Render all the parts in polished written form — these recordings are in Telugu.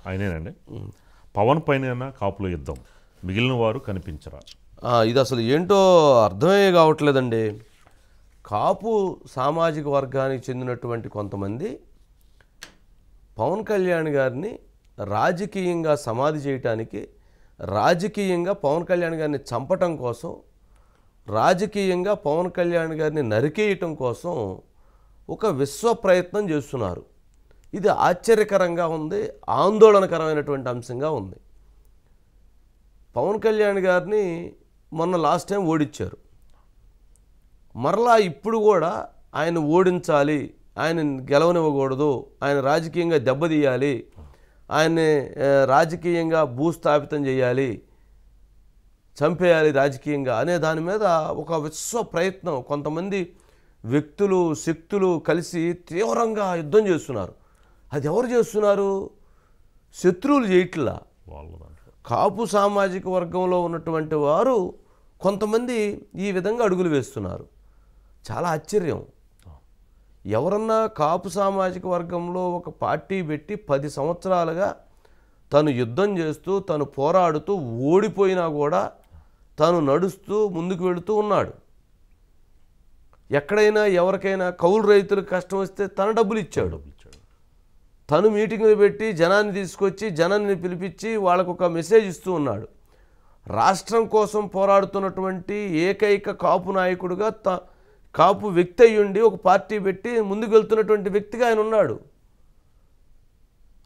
ఆయనేనండి. పవన్ పైన కాపుల యుద్ధం, మిగిలిన వారు కనిపించరా? ఇది అసలు ఏంటో అర్థమే కావట్లేదండి. కాపు సామాజిక వర్గానికి చెందినటువంటి కొంతమంది పవన్ కళ్యాణ్ గారిని రాజకీయంగా సమాధి చేయటానికి, రాజకీయంగా పవన్ కళ్యాణ్ గారిని చంపటం కోసం, రాజకీయంగా పవన్ కళ్యాణ్ గారిని నరికేయటం కోసం ఒక విశ్వ ప్రయత్నం చేస్తున్నారు. ఇది ఆశ్చర్యకరంగా ఉంది, ఆందోళనకరమైనటువంటి అంశంగా ఉంది. పవన్ కళ్యాణ్ గారిని మొన్న లాస్ట్ టైం ఓడించారు. మరలా ఇప్పుడు కూడా ఆయన ఓడించాలి, ఆయన గెలవనివ్వకూడదు, ఆయన రాజకీయంగా దెబ్బతీయాలి, ఆయన్ని రాజకీయంగా భూస్థాపితం చేయాలి, చంపేయాలి రాజకీయంగా అనే దాని మీద ఒక విశ్వ ప్రయత్నం కొంతమంది వ్యక్తులు, శక్తులు కలిసి తీవ్రంగా యుద్ధం చేస్తున్నారు. అది ఎవరు చేస్తున్నారు? శత్రువులు చేయట్లా. కాపు సామాజిక వర్గంలో ఉన్నటువంటి వారు కొంతమంది ఈ విధంగా అడుగులు వేస్తున్నారు. చాలా ఆశ్చర్యం. ఎవరన్నా కాపు సామాజిక వర్గంలో ఒక పార్టీ పెట్టి 10 సంవత్సరాలుగా తను యుద్ధం చేస్తూ, తను పోరాడుతూ, ఓడిపోయినా కూడా తను నడుస్తూ ముందుకు వెళుతూ ఉన్నాడు. ఎక్కడైనా ఎవరికైనా కౌలు రైతులకు కష్టం వస్తే తన డబ్బులు ఇచ్చాడు. తను మీటింగ్లు పెట్టి జనాన్ని తీసుకొచ్చి, జనాన్ని పిలిపించి వాళ్ళకు ఒక మెసేజ్ ఇస్తూ ఉన్నాడు. రాష్ట్రం కోసం పోరాడుతున్నటువంటి ఏకైక కాపు నాయకుడుగా కాపు వ్యక్తి అయ్యుండి ఒక పార్టీ పెట్టి ముందుకు వెళ్తున్నటువంటి వ్యక్తిగా ఆయన ఉన్నాడు.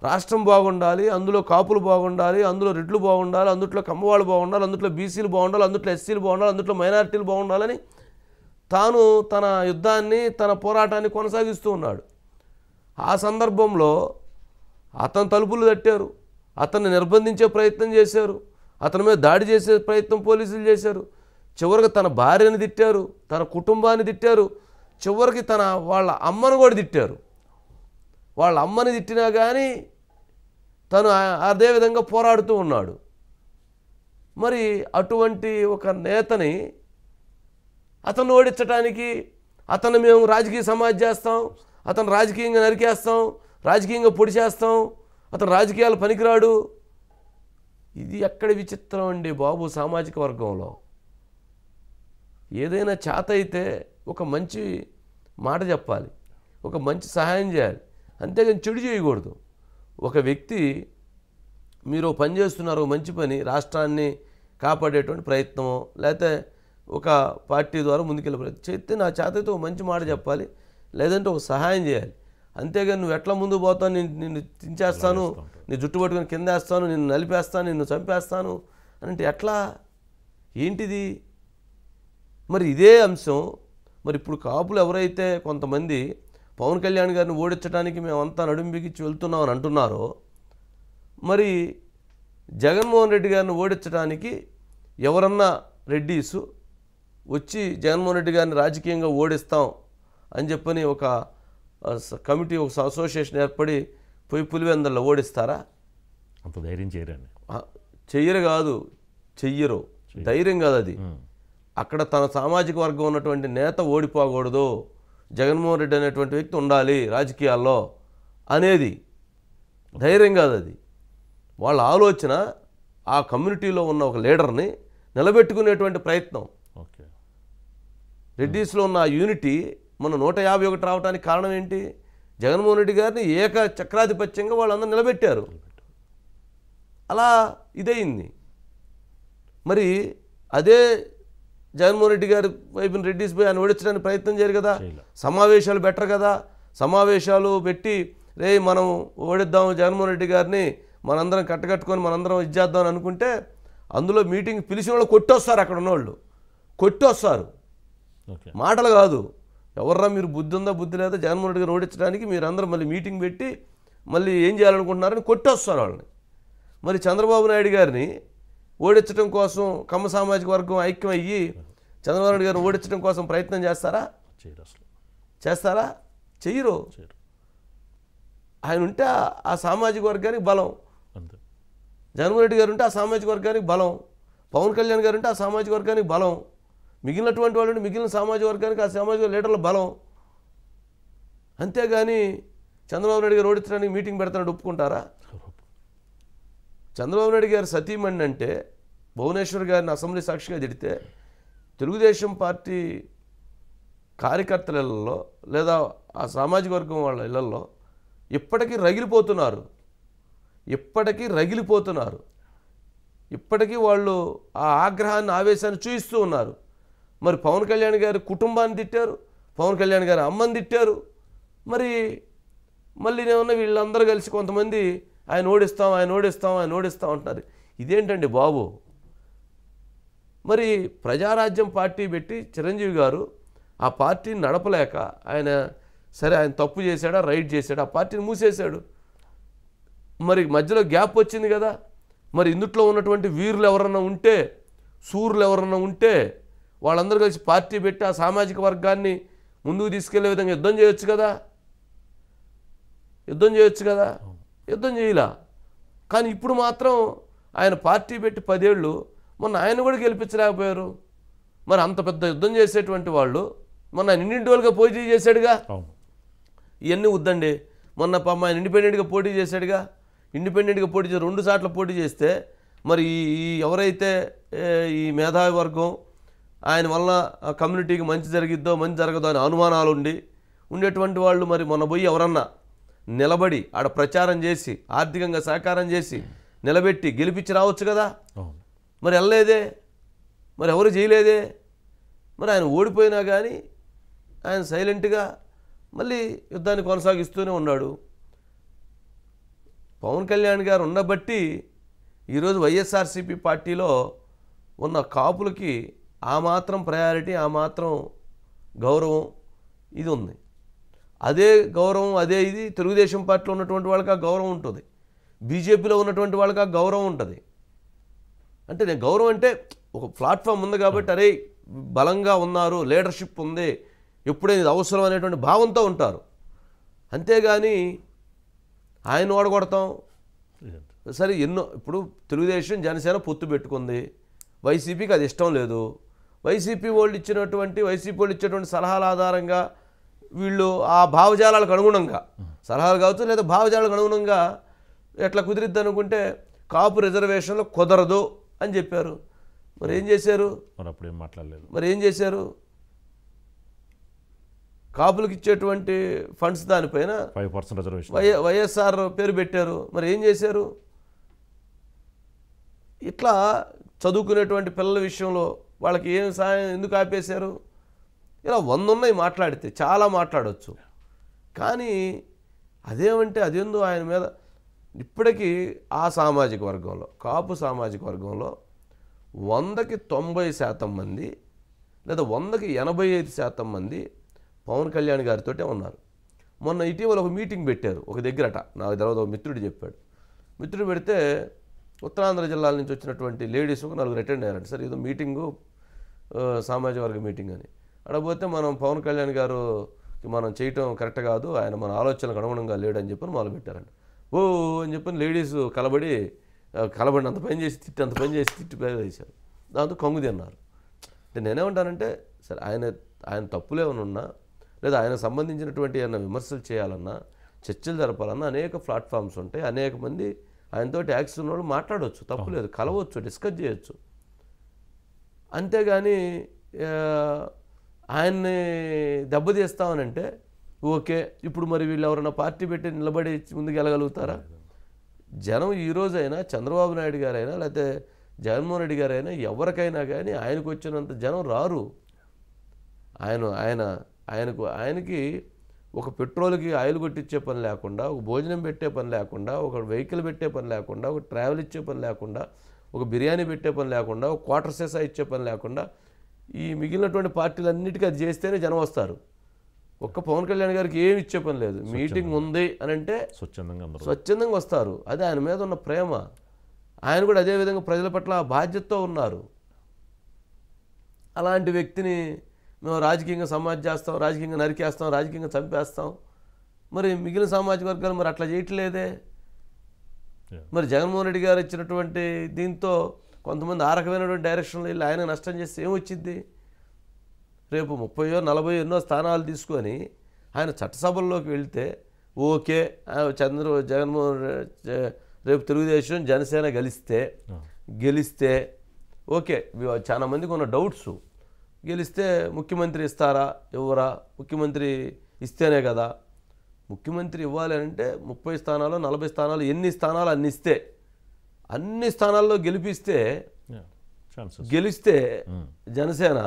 రాష్ట్రం బాగుండాలి, అందులో కాపులు బాగుండాలి, అందులో రెడ్లు బాగుండాలి, అందుట్లో కమ్మవాళ్ళు బాగుండాలి, అందుట్లో బీసీలు బాగుండాలి, అందుట్లో ఎస్సీలు బాగుండాలి, అందుట్లో మైనారిటీలు బాగుండాలని తాను తన యుద్ధాన్ని, తన పోరాటాన్ని కొనసాగిస్తూ ఉన్నాడు. ఆ సందర్భంలో అతను తలుపులు తట్టారు, అతన్ని నిర్బంధించే ప్రయత్నం చేశారు, అతని మీద దాడి చేసే ప్రయత్నం పోలీసులు చేశారు. చివరికి తన భార్యని తిట్టారు, తన కుటుంబాన్ని తిట్టారు, చివరికి వాళ్ళ అమ్మను కూడా తిట్టారు. వాళ్ళ అమ్మని తిట్టినా కానీ తను అదేవిధంగా పోరాడుతూ ఉన్నాడు. మరి అటువంటి ఒక నేతని అతను ఓడించడానికి అతను మేము రాజకీయ సమాధి చేస్తాం, అతను రాజకీయంగా నరికేస్తాం, రాజకీయంగా పొడి చేస్తాం, అతను రాజకీయాలు పనికిరాడు. ఇది ఎక్కడి విచిత్రం అండి బాబు. సామాజిక వర్గంలో ఏదైనా చేత అయితే ఒక మంచి మాట చెప్పాలి, ఒక మంచి సహాయం చేయాలి, అంతేగాని చెడు చేయకూడదు. ఒక వ్యక్తి మీరు పని చేస్తున్నారు, మంచి పని, రాష్ట్రాన్ని కాపాడేటువంటి ప్రయత్నమో లేకపోతే ఒక పార్టీ ద్వారా ముందుకెళ్ళే ప్రయత్నం చేస్తే నా చేతతో ఒక మంచి మాట చెప్పాలి, లేదంటే ఒక సహాయం చేయాలి. అంతేగాని నువ్వు ఎట్లా ముందుకు పోతావు, నిన్ను తించేస్తాను, నీ జుట్టు పట్టుకొని కింద వేస్తాను, నిన్ను నలిపేస్తాను, నిన్ను చంపేస్తాను అంటే ఎట్లా, ఏంటిది? మరి ఇదే అంశం మరి ఇప్పుడు కాపులు ఎవరైతే కొంతమంది పవన్ కళ్యాణ్ గారిని ఓడించడానికి మేమంతా నడుం బిగించి వెళ్తున్నామని అంటున్నారో, మరి జగన్మోహన్ రెడ్డి గారిని ఓడించడానికి ఎవరన్నా రెడ్డీసు వచ్చి జగన్మోహన్ రెడ్డి గారిని రాజకీయంగా ఓడిస్తాం అని చెప్పని ఒక కమిటీ, ఒక అసోసియేషన్ ఏర్పడి పోయి పులివెందుల్లో ఓడిస్తారా? అంత ధైర్యం చేయరండి. చెయ్యరు కాదు, చెయ్యరు, ధైర్యం కాదు అది. అక్కడ తన సామాజిక వర్గం ఉన్నటువంటి నేత ఓడిపోకూడదు, జగన్మోహన్ రెడ్డి అనేటువంటి వ్యక్తి ఉండాలి రాజకీయాల్లో అనేది ధైర్యం కాదు అది. వాళ్ళ ఆలోచన ఆ కమ్యూనిటీలో ఉన్న ఒక లీడర్ని నిలబెట్టుకునేటువంటి ప్రయత్నం. రెడ్డీస్లో ఉన్న ఆ యూనిటీ మన 151 రావడానికి కారణం ఏంటి? జగన్మోహన్ రెడ్డి గారిని ఏక చక్రాధిపత్యంగా వాళ్ళందరూ నిలబెట్టారు. అలా ఇదయింది. మరి అదే జగన్మోహన్ రెడ్డి గారి వైపున రెడ్డిస్ పోయి ఆయన ఓడించడానికి ప్రయత్నం చేయరు కదా, సమావేశాలు బెటర్ కదా. సమావేశాలు పెట్టి రే మనం ఓడిద్దాం జగన్మోహన్ రెడ్డి గారిని, మనందరం కట్టకట్టుకొని మనందరం ఇచ్చేద్దాం అనుకుంటే అందులో మీటింగ్ పిలిచిన వాళ్ళు కొట్టొస్తారు, అక్కడ ఉన్నవాళ్ళు కొట్టొస్తారు. మాటలు కాదు, ఎవర్రా మీరు బుద్ధి ఉందా బుద్ధి లేదా జగన్మోహన్ రెడ్డి గారు ఓడించడానికి మీరందరూ మళ్ళీ మీటింగ్ పెట్టి మళ్ళీ ఏం చేయాలనుకుంటున్నారని కొట్టొస్తారు వాళ్ళని. మరి చంద్రబాబు నాయుడు గారిని ఓడించడం కోసం కమ్మ సామాజిక వర్గం ఐక్యం అయ్యి చంద్రబాబు నాయుడు గారిని ఓడించడం కోసం ప్రయత్నం చేస్తారా? చేస్తారా? చెయ్యరు. ఆయన ఉంటే ఆ సామాజిక వర్గానికి బలం, జగన్మోహన్ రెడ్డి గారు ఉంటే ఆ సామాజిక వర్గానికి బలం, పవన్ కళ్యాణ్ గారు ఉంటే ఆ సామాజిక వర్గానికి బలం, మిగిలినటువంటి వాళ్ళు మిగిలిన సామాజిక వర్గానికి ఆ సామాజిక లీడర్ల బలం. అంతేగాని చంద్రబాబు నాయుడు గారు ఓడించడానికి మీటింగ్ పెడతానని ఒప్పుకుంటారా? చంద్రబాబు నాయుడు గారు సతీమణి అంటే భువనేశ్వర్ గారిని అసెంబ్లీ సాక్షిగా తిడితే తెలుగుదేశం పార్టీ కార్యకర్తల ఇళ్లలో లేదా ఆ సామాజిక వర్గం వాళ్ళ ఇళ్లలో ఇప్పటికీ రగిలిపోతున్నారు. ఇప్పటికీ వాళ్ళు ఆ ఆగ్రహాన్ని ఆవేశాన్ని చూపిస్తూ ఉన్నారు. మరి పవన్ కళ్యాణ్ గారి కుటుంబాన్ని తిట్టారు, పవన్ కళ్యాణ్ గారి అమ్మని తిట్టారు. మరి మళ్ళీ ఏమన్నా వీళ్ళందరూ కలిసి కొంతమంది ఆయన ఓడిస్తాం అంటున్నారు. ఇదేంటండి బాబు? మరి ప్రజారాజ్యం పార్టీ పెట్టి చిరంజీవి గారు ఆ పార్టీని నడపలేక ఆయన తప్పు చేశాడా రైట్ చేశాడా ఆ పార్టీని మూసేశాడు. మరి మధ్యలో గ్యాప్ వచ్చింది కదా. మరి ఇందుట్లో ఉన్నటువంటి వీరులు ఎవరన్నా ఉంటే, సూర్యులు ఎవరన్నా ఉంటే వాళ్ళందరూ కలిసి పార్టీ పెట్టి ఆ సామాజిక వర్గాన్ని ముందుకు తీసుకెళ్లే విధంగా యుద్ధం చేయొచ్చు కదా. యుద్ధం చేయలా. కానీ ఇప్పుడు మాత్రం ఆయన పార్టీ పెట్టి 10 ఏళ్ళు మొన్న ఆయన కూడా గెలిపించలేకపోయారు. మరి అంత పెద్ద యుద్ధం చేసేటువంటి వాళ్ళు మొన్న ఆయన ఇండివిజువల్గా పోటీ చేశాడుగా. ఇవన్నీ వద్దండి. మొన్న ఆయన ఇండిపెండెంట్గా పోటీ చేశాడుగా. ఇండిపెండెంట్గా పోటీ చేసి 2 సార్లు పోటీ చేస్తే మరి ఈ ఎవరైతే ఈ మేధావి వర్గం ఆయన వల్ల కమ్యూనిటీకి మంచి జరిగిద్దో మంచి జరగదో అని అనుమానాలు ఉండేటువంటి వాళ్ళు మరి మొన్న పోయి ఎవరన్నా నిలబడి ఆడ ప్రచారం చేసి ఆర్థికంగా సహకారం చేసి నిలబెట్టి గెలిపించి రావచ్చు కదా. మరి వెళ్ళలేదే, మరి ఎవరు చేయలేదే. మరి ఆయన ఓడిపోయినా కానీ ఆయన సైలెంట్గా మళ్ళీ యుద్ధాన్ని కొనసాగిస్తూనే ఉన్నాడు. పవన్ కళ్యాణ్ గారు ఉండబట్టి ఈరోజు వైఎస్ఆర్సీపీ పార్టీలో ఉన్న కాపులకి ఆ మాత్రం ప్రయారిటీ, ఆ మాత్రం గౌరవం ఇది ఉంది. అదే గౌరవం ఇది తెలుగుదేశం పార్టీలో ఉన్నటువంటి వాళ్ళకి ఆ గౌరవం ఉంటుంది, బీజేపీలో ఉన్నటువంటి వాళ్ళకి ఆ గౌరవం ఉంటుంది. అంటే నేను గౌరవం అంటే ఒక ప్లాట్ఫామ్ ఉంది కాబట్టి అరే బలంగా ఉన్నారు, లీడర్షిప్ ఉంది, ఎప్పుడైనా ఇది అవసరం అనేటువంటి భావంతో ఉంటారు. అంతేగాని ఆయన ఓడగొడతాం సరే ఇప్పుడు తెలుగుదేశం జనసేన పొత్తు పెట్టుకుంది, వైసీపీకి అది ఇష్టం లేదు. వైసీపీ వాళ్ళు ఇచ్చేటువంటి సలహాల ఆధారంగా వీళ్ళు ఆ భావజాలాలకు అనుగుణంగా సలహాలు కావచ్చు లేదా భావజాలకు అనుగుణంగా ఎట్లా కుదిరిద్ది అనుకుంటే కాపు రిజర్వేషన్లో కుదరదు అని చెప్పారు. మరి ఏం చేశారు? మరి ఏం చేశారు? కాపులకు ఇచ్చేటువంటి ఫండ్స్ దానిపైన 5% రిజర్వేషన్ వైఎస్ఆర్ పేరు పెట్టారు. మరి ఏం చేశారు? ఇట్లా చదువుకునేటువంటి పిల్లల విషయంలో వాళ్ళకి ఏం సాయం ఎందుకు ఆపేశారు? ఇలా 100 ఉన్నాయి మాట్లాడితే, చాలా మాట్లాడవచ్చు. కానీ అదేందో ఆయన మీద ఇప్పటికీ ఆ సామాజిక వర్గంలో, కాపు సామాజిక వర్గంలో 100కి 90% మంది లేదా 100కి 85% మంది పవన్ కళ్యాణ్ గారితో ఉన్నారు. మొన్న ఇటీవల ఒక మీటింగ్ పెట్టారు ఒక దగ్గరట, నాకు తర్వాత ఒక మిత్రుడు చెప్పాడు. మిత్రుడు పెడితే ఉత్తరాంధ్ర జిల్లాల నుంచి వచ్చినటువంటి లేడీస్ ఒక 4 అటెండ్ అయ్యారంట. సరే ఏదో మీటింగు, సామాజిక వర్గ మీటింగ్ అని అడగపోతే మనం పవన్ కళ్యాణ్ గారు మనం చేయటం కరెక్ట్ కాదు, ఆయన మన ఆలోచనలకు అనుగుణంగా లేడని చెప్పని మొదలుపెట్టారంట. ఓ అని చెప్పని లేడీస్ కలబడి అంత పని చేసి తిట్టి వేశారు. దాంతో కంగు తిన్నారు. అంటే నేనేమంటానంటే సరే ఆయన తప్పులు ఏమైనా ఉన్నా లేదా ఆయనకు సంబంధించినటువంటి ఏమైనా విమర్శలు చేయాలన్నా చర్చలు జరపాలన్నా అనేక ప్లాట్ఫామ్స్ ఉంటాయి, అనేక మంది ఆయనతోటి యాక్సెస్ ఉన్న వాళ్ళు మాట్లాడవచ్చు, తప్పులేదు, కలవచ్చు, డిస్కస్ చేయొచ్చు. అంతేగాని ఆయన్ని దెబ్బతీస్తామనంటే ఓకే. ఇప్పుడు మరి వీళ్ళు ఎవరైనా పార్టీ పెట్టి నిలబడి ముందుకు వెళ్ళగలుగుతారా? జనం ఈరోజైనా చంద్రబాబు నాయుడు గారైనా లేకపోతే జగన్మోహన్ రెడ్డి గారైనా ఎవరికైనా కానీ ఆయనకు వచ్చినంత జనం రారు. ఆయనకి ఒక పెట్రోల్కి ఆయిల్ కొట్టించే పని లేకుండా, ఒక భోజనం పెట్టే పని లేకుండా, ఒక వెహికల్ పెట్టే పని లేకుండా, ఒక ట్రావెల్ ఇచ్చే పని లేకుండా, ఒక బిర్యానీ పెట్టే పని లేకుండా, ఒక క్వార్టర్ సేసా ఇచ్చే పని లేకుండా ఈ మిగిలినటువంటి పార్టీలన్నిటికీ అది చేస్తేనే జనం వస్తారు. ఒక్క పవన్ కళ్యాణ్ గారికి ఏమి ఇచ్చే పని లేదు. మీటింగ్ ఉంది అని అంటే స్వచ్ఛందంగా వస్తారు. అదే ఆయన మీద ఉన్న ప్రేమ. ఆయన కూడా అదేవిధంగా ప్రజల పట్ల బాధ్యతతో ఉన్నారు. అలాంటి వ్యక్తిని మేము రాజకీయంగా సమాజ్ చేస్తాం, రాజకీయంగా నరికేస్తాం, రాజకీయంగా చంపేస్తాం. మరి మిగిలిన సామాజిక వర్గాలు మరి అట్లా చేయట్లేదే. మరి జగన్మోహన్ రెడ్డి గారు ఇచ్చినటువంటి దీంతో కొంతమంది ఆ రకమైనటువంటి డైరెక్షన్లో వెళ్ళి ఆయన నష్టం చేస్తే ఏమొచ్చింది? రేపు 30, 40 ఎన్నో స్థానాలు తీసుకొని ఆయన చట్టసభల్లోకి వెళ్తే ఓకే, రేపు తెలుగుదేశం జనసేన గెలిస్తే ఓకే, చాలా మందికి ఉన్న డౌట్స్, గెలిస్తే ముఖ్యమంత్రి ఇస్తారా ఇవ్వరా, ముఖ్యమంత్రి ఇస్తేనే కదా, ముఖ్యమంత్రి ఇవ్వాలి అంటే 30 స్థానాలు 40 స్థానాలు ఎన్ని స్థానాలు అన్ని ఇస్తే, అన్ని స్థానాల్లో గెలిస్తే జనసేన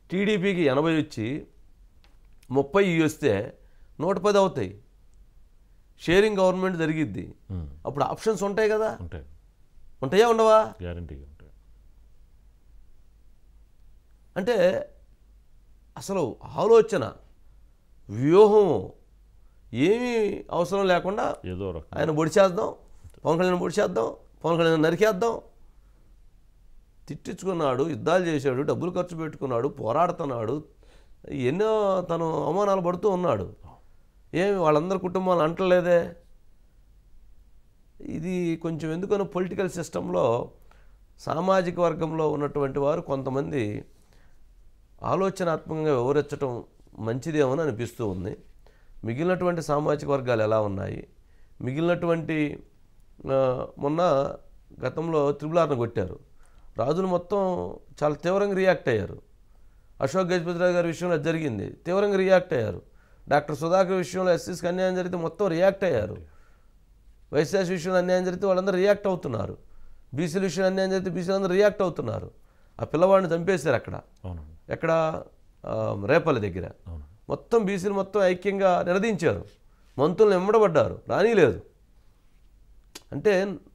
టీడీపీకి 80 వచ్చి 30 వస్తే 110 అవుతాయి. షేరింగ్ గవర్నమెంట్ జరిగిద్ది. అప్పుడు ఆప్షన్స్ ఉంటాయి కదా, ఉంటాయా ఉండవా? గ్యారంటీగా ఉంటాయి. అంటే అసలు ఆలోచన వ్యూహం ఏమీ అవసరం లేకుండా ఏదో ఆయన పొడిచేద్దాం, పవన్ కళ్యాణ్ పొడిచేద్దాం, పవన్ కళ్యాణ్ నరికేద్దాం. తిట్టించుకున్నాడు, యుద్ధాలు చేశాడు, డబ్బులు ఖర్చు పెట్టుకున్నాడు, పోరాడుతున్నాడు, ఎన్నో తను అవమానాలు పడుతూ ఉన్నాడు. ఏమి వాళ్ళందరి కుటుంబాలు అంటలేదే. ఇది కొంచెం ఎందుకనో పొలిటికల్ సిస్టంలో సామాజిక వర్గంలో ఉన్నటువంటి వారు కొంతమంది ఆలోచనాత్మకంగా వివరించడం మంచిదేమని అనిపిస్తూ ఉంది. మిగిలినటువంటి సామాజిక వర్గాలు ఎలా ఉన్నాయి, మిగిలినటువంటి మొన్న గతంలో త్రిపులార్ను కొట్టారు, రాజులు మొత్తం చాలా తీవ్రంగా రియాక్ట్ అయ్యారు. అశోక్ గజపతిరాజు గారి విషయంలో జరిగింది, తీవ్రంగా రియాక్ట్ అయ్యారు. డాక్టర్ సుధాకర్ విషయంలో ఎస్సీస్కి అన్యాయం జరిగితే మొత్తం రియాక్ట్ అయ్యారు. వైఎస్ఆర్ విషయంలో అన్యాయం జరిగితే వాళ్ళందరూ రియాక్ట్ అవుతున్నారు. బీసీల విషయంలో అన్యాయం జరిగితే బీసీలు అందరూ రియాక్ట్ అవుతున్నారు. ఆ పిల్లవాడిని చంపేశారు ఎక్కడ రేపల్లి దగ్గర. మొత్తం బీసీలు మొత్తం ఐక్యంగా నిలదించారు, మంత్రులను ఎమ్మడబడ్డారు, రానీలేదు. అంటే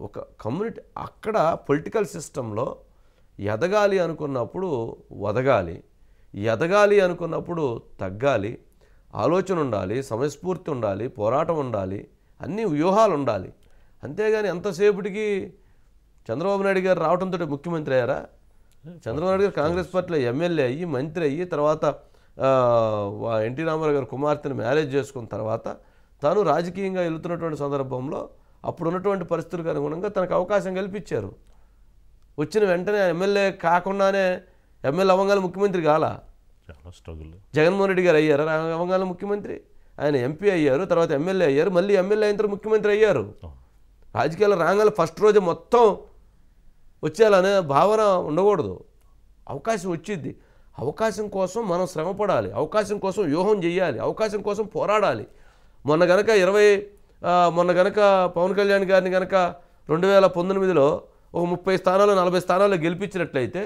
ఒక కమ్యూనిటీ అక్కడ పొలిటికల్ సిస్టంలో ఎదగాలి అనుకున్నప్పుడు వదగాలి, ఎదగాలి అనుకున్నప్పుడు తగ్గాలి, ఆలోచన ఉండాలి, సమయస్ఫూర్తి ఉండాలి, పోరాటం ఉండాలి, అన్ని వ్యూహాలు ఉండాలి. అంతేగాని ఎంతసేపటికి చంద్రబాబు నాయుడు గారు రావడంతో ముఖ్యమంత్రి అయ్యారా? చంద్రబాబు నాయుడు గారు కాంగ్రెస్ పార్టీలో ఎమ్మెల్యే అయ్యి మంత్రి అయ్యి తర్వాత ఎన్టీ రామారావు గారు కుమార్తెను మ్యారేజ్ చేసుకున్న తర్వాత తాను రాజకీయంగా వెళుతున్నటువంటి సందర్భంలో అప్పుడు ఉన్నటువంటి పరిస్థితులకు అనుగుణంగా తనకు అవకాశం కల్పించారు. వచ్చిన వెంటనే ఎమ్మెల్యే కాకుండానే ఎమ్మెల్యే అవ్వగానే ముఖ్యమంత్రి కాలా. జగన్మోహన్ రెడ్డి గారు అయ్యారు అవ్వగానే ముఖ్యమంత్రి, ఆయన ఎంపీ అయ్యారు, తర్వాత ఎమ్మెల్యే అయ్యారు, మళ్ళీ ఎమ్మెల్యే అయిన తర్వాత ముఖ్యమంత్రి అయ్యారు. రాజకీయాల్లో రాగానే ఫస్ట్ రోజు మొత్తం వచ్చేయాలనే భావన ఉండకూడదు. అవకాశం వచ్చింది, అవకాశం కోసం మనం శ్రమపడాలి, అవకాశం కోసం వ్యూహం చేయాలి, అవకాశం కోసం పోరాడాలి. మొన్న గనక పవన్ కళ్యాణ్ గారిని కనుక 2019లో ఒక 30 స్థానాలు 40 స్థానాల్లో గెలిపించినట్లయితే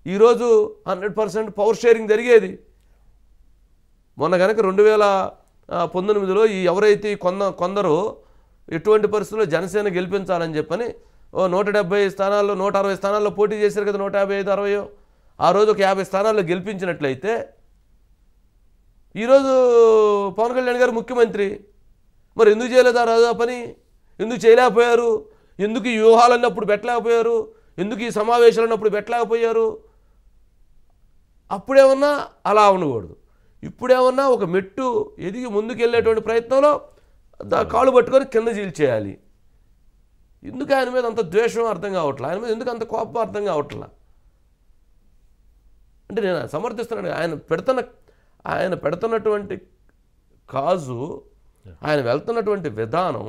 ఈరోజు 100% పవర్ షేరింగ్ జరిగేది. మొన్న కనుక 2019లో ఈ ఎవరైతే కొందరు ఎటువంటి పరిస్థితుల్లో జనసేన గెలిపించాలని చెప్పని 170 స్థానాల్లో 160 స్థానాల్లో పోటీ చేశారు కదా, 155, 60. ఆ రోజు ఒక 50 స్థానాల్లో గెలిపించినట్లయితే ఈరోజు పవన్ కళ్యాణ్ గారు ముఖ్యమంత్రి. మరి ఎందుకు చేయలేదా రాజా పని? ఎందుకు చేయలేకపోయారు? ఎందుకు ఈ వ్యూహాలన్నీ అప్పుడు పెట్టలేకపోయారు? ఎందుకు ఈ సమావేశాలన్నీ అప్పుడు పెట్టలేకపోయారు? అప్పుడేమన్నా అలా ఉండకూడదు, ఇప్పుడేమన్నా ఒక మెట్టు ఎదిగి ముందుకు వెళ్ళేటువంటి ప్రయత్నంలో కాళ్ళు పట్టుకొని కింద చీల్చేయాలి. ఎందుకు ఆయన మీద అంత ద్వేషం అర్థం కావట్లా, ఆయన మీద ఎందుకు అంత కోపం అర్థం కావట్లా. అంటే నేను సమర్థిస్తున్నాను, ఆయన పెడుతున్నటువంటి కాజు, ఆయన వెళ్తున్నటువంటి విధానం,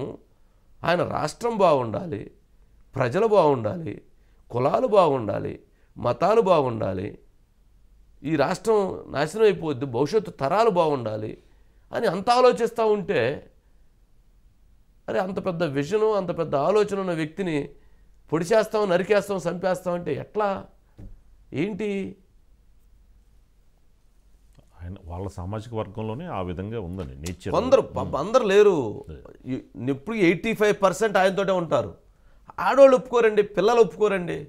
ఆయన రాష్ట్రం బాగుండాలి, ప్రజలు బాగుండాలి, కులాలు బాగుండాలి, మతాలు బాగుండాలి, ఈ రాష్ట్రం నాశనం అయిపోద్ది, భవిష్యత్తు తరాలు బాగుండాలి అని అంత ఆలోచిస్తూ ఉంటే, అరే అంత పెద్ద విజను అంత పెద్ద ఆలోచన ఉన్న వ్యక్తిని పొడిచేస్తాం, నరికేస్తాం, చంపేస్తాం అంటే ఎట్లా, ఏంటి? వాళ్ళ సామాజిక వర్గంలోనే ఆ విధంగా ఉందని నేచర్. అందరు లేరు, ఇప్పుడు 85% ఆయనతోటే ఉంటారు. ఆడవాళ్ళు ఒప్పుకోరండి, పిల్లలు ఒప్పుకోరండి.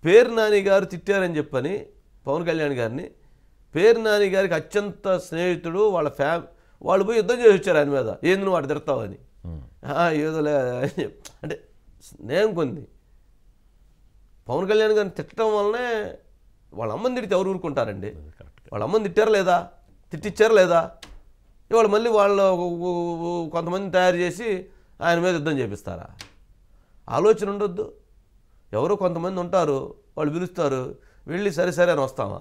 పేరు నాని గారు తిట్టారని చెప్పని పవన్ కళ్యాణ్ గారిని, పేరు నాని గారికి అత్యంత స్నేహితుడు, వాళ్ళు పోయి యుద్ధం చేసి వచ్చారు ఆయన మీద, ఏంది నువ్వు వాడు తిడతావని. ఏదో అంటే స్నేహం కొంది. పవన్ కళ్యాణ్ గారిని తిట్టడం వల్లనే వాళ్ళ అమ్మని తిడితే ఎవరు ఊరుకుంటారండి? వాళ్ళ అమ్మని తిట్టారా లేదా, తిట్టిచ్చారా లేదా? ఇవాళ మళ్ళీ వాళ్ళు కొంతమంది తయారు చేసి ఆయన మీద యుద్ధం చేపిస్తారా? ఆలోచన ఉండొద్దు. ఎవరో కొంతమంది ఉంటారు, వాళ్ళు పిలుస్తారు, వెళ్ళి సరే అని వస్తామా?